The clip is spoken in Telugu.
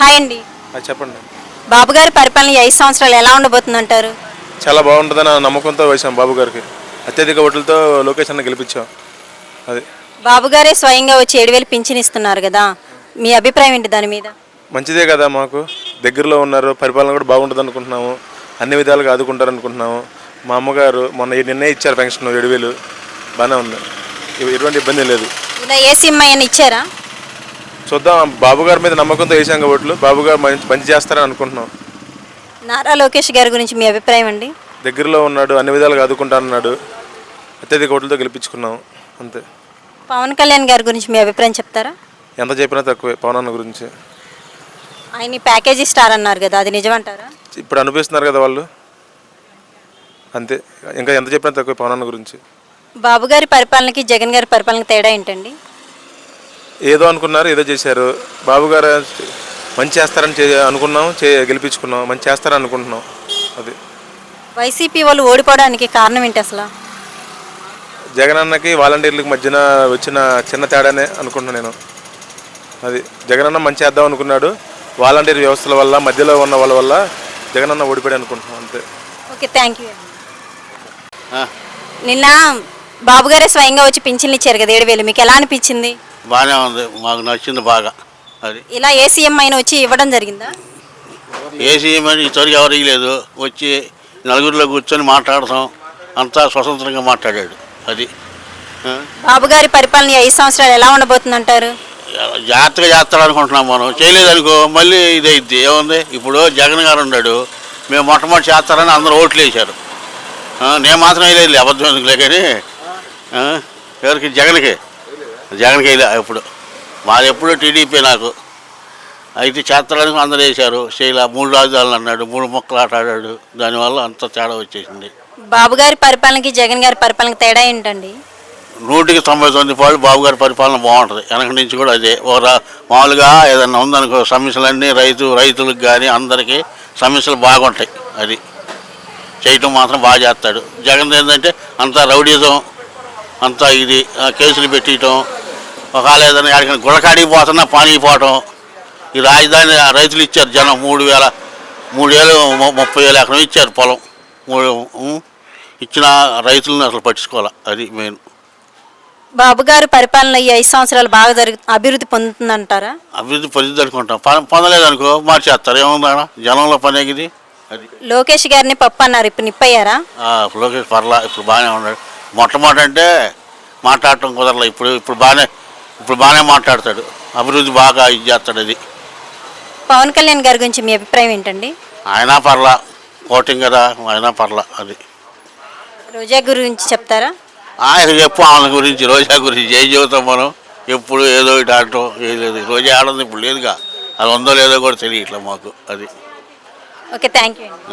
హాయ్ అండి. చెప్పండి. బాబు గారి పరిపాలన ఈ 5 సంవత్సరాలు ఎలా ఉండబోతుందంటారు? చాలా బాగుంటుందని నమ్మకంతో వేసాం బాబు గారికి. అత్యధిక ఓట్లతో లోకేష్ అన్న గెలిపించాం. అది బాబు గారే స్వయంగా వచ్చి 7,000 పింఛన్ ఇస్తున్నారు కదా, మీ అభిప్రాయం ఏంటి దాని మీద? మంచిదే కదా, మాకు దగ్గరలో ఉన్నారు, పరిపాలన కూడా బాగుంటుంది అనుకుంటున్నాము, అన్ని విధాలుగా ఆదుకుంటారు అనుకుంటున్నాము. మా అమ్మగారు నిన్నే ఇచ్చారు పెన్షన్ 7,000, బాగానే ఉంది, ఎటువంటి ఇబ్బంది లేదు. ఇలా ఏసీఎంఐ అని ఇచ్చారా? చూద్దాం, బాబు గారి మీద నమ్మకంతో వేసాం ఓట్లు, బాబు గారు మంచి చేస్తారని అనుకుంటున్నాం. నారా లోకేష్ గారి గురించి మీ అభిప్రాయం అండి? దగ్గరలో ఉన్నాడు, అన్ని విధాలుగా ఆదుకుంటానన్నాడు, అత్యధిక ఓట్లతో గెలిపించుకున్నాం, అంతే. పవన్ కళ్యాణ్ గారి గురించి మీ అభిప్రాయం చెప్తారా? ఎంత చెప్పినా తక్కువే పవన్ అన్న గురించి. ఆయన ప్యాకేజీ స్టార్ అన్నారు కదా, అది నిజమంటారా? ఇప్పుడు అనిపిస్తున్నారు కదా వాళ్ళు, అంతే. ఇంకా ఎంత చెప్పినా తక్కువే పవన్ అన్న గురించి. బాబు గారి పరిపాలనకి జగన్ గారి పరిపాలనకి తేడా ఏంటండి? ఏదో అనుకున్నారు, ఏదో చేశారు. బాబు గారు మంచి చేస్తారని అనుకున్నాం, గెలిపించుకున్నాం, మంచి చేస్తారని అనుకుంటున్నాం, అది. వైసీపీ వాళ్ళు ఓడిపోవడానికి కారణం ఏంటి అసలు? జగన్ అన్నకి వాలంటీర్లకు మధ్యన వచ్చిన చిన్న తేడానే అనుకుంటున్నాను నేను. అది జగన్ అన్న మంచి చేద్దాం అనుకున్నాడు, వాలంటీర్ వ్యవస్థల వల్ల, మధ్యలో ఉన్న వాళ్ళ వల్ల జగన్ అన్న ఓడిపోయాడు అనుకుంటున్నాం, అంతే. Okay, thank you. నిన్న బాబు గారే స్వయంగా వచ్చి పింఛన్లు ఇచ్చారు కదా 7,000, మీకు ఎలా అనిపించింది? బాగానే ఉంది, మాకు నచ్చింది బాగా. అది ఇలా ఏసీఎం అయినా వచ్చి ఇవ్వడం జరిగిందా? ఏసీఎం అని ఇంతవరకు ఎవరు ఇవ్వలేదు. వచ్చి నలుగురిలో కూర్చొని మాట్లాడతాం, అంతా స్వతంత్రంగా మాట్లాడాడు, అది. బాబు గారి పరిపాలన ఈ 5 సంవత్సరాలు ఎలా ఉండబోతుందంటారు? జాగ్రత్తగా చేస్తాడు అనుకుంటున్నాం. మనం చేయలేదనుకో మళ్ళీ ఇదైద్ది. ఏముంది, ఇప్పుడు జగన్ గారు ఉన్నాడు, మేము మొట్టమొదటి చేస్తారని అందరూ ఓట్లు వేశారు. నేను మాత్రం వేయలేదు, అబద్ధం ఎందుకులే, కానీ ఎవరికి జగన్కి వేయలే. ఇప్పుడు మాది ఎప్పుడు టీడీపీ. నాకు అయితే చేస్తారని అందరూ వేశారు, చేయలే. 3 రాజధానులు అన్నాడు, 3 మొక్కలు ఆట ఆడాడు, దానివల్ల అంత తేడా వచ్చేసింది. బాబు గారి పరిపాలనకి జగన్ గారి పరిపాలనకి తేడా ఏంటండి? 100% పాలు బాబు గారి పరిపాలన బాగుంటుంది. వెనక నుంచి కూడా అదే. మామూలుగా ఏదన్నా ఉందనుకో సమస్యలన్నీ రైతులకు కానీ అందరికీ సమస్యలు బాగుంటాయి. అది చేయటం మాత్రం బాగా చేస్తాడు. జగన్ ఏంటంటే అంతా రౌడీజం, అంతా ఇది కేసులు పెట్టడం, ఒకవేళ ఏదైనా ఎక్కడికైనా గుళ్ళకాడికి పోతున్నా పానీపోవటం. ఈ రాజధాని రైతులు ఇచ్చారు, జనం 3,30,000 ఎకరం ఇచ్చారు పొలం. ఇచ్చిన రైతులను అసలు పట్టించుకోవాలి, అది మెయిన్. బాబు గారి పరిపాలన ఈ 5 సంవత్సరాలు బాగా అభివృద్ధి పొందుతుందంటారా? అభివృద్ధి పొందింది అనుకుంటాం. పొందలేదనుకో మార్చేస్తారు. ఏముందా జనంలో పనేది. అది లోకేష్ గారిని పప్పు అన్నారు, ఇప్పుడు నిప్పయ్యారా? లోకేష్ పర్లా, ఇప్పుడు బాగానే ఉన్నాడు. మొట్టమొదటి అంటే మాట్లాడటం కుదరలే, ఇప్పుడు బాగానే మాట్లాడతాడు, అభివృద్ధి బాగా ఇది చేస్తాడు, అది. పవన్ కళ్యాణ్ గారి గురించి మీ అభిప్రాయం ఏంటండి? ఆయన పర్లా, ఓటింగ్ కదా, ఆయన పర్లా, అది. రోజా గురించి చెప్తారా? ఆయన చెప్పు, ఆమె గురించి, రోజా గురించి ఏం చెబుతాం మనం. ఎప్పుడు ఏదో ఇటు ఆడటం ఏం లేదు. రోజా ఆడదు ఇప్పుడు లేదుగా, అది ఉందో లేదో కూడా తెలియట్లే మాకు, అది. ఓకే, థ్యాంక్ యూ అండి.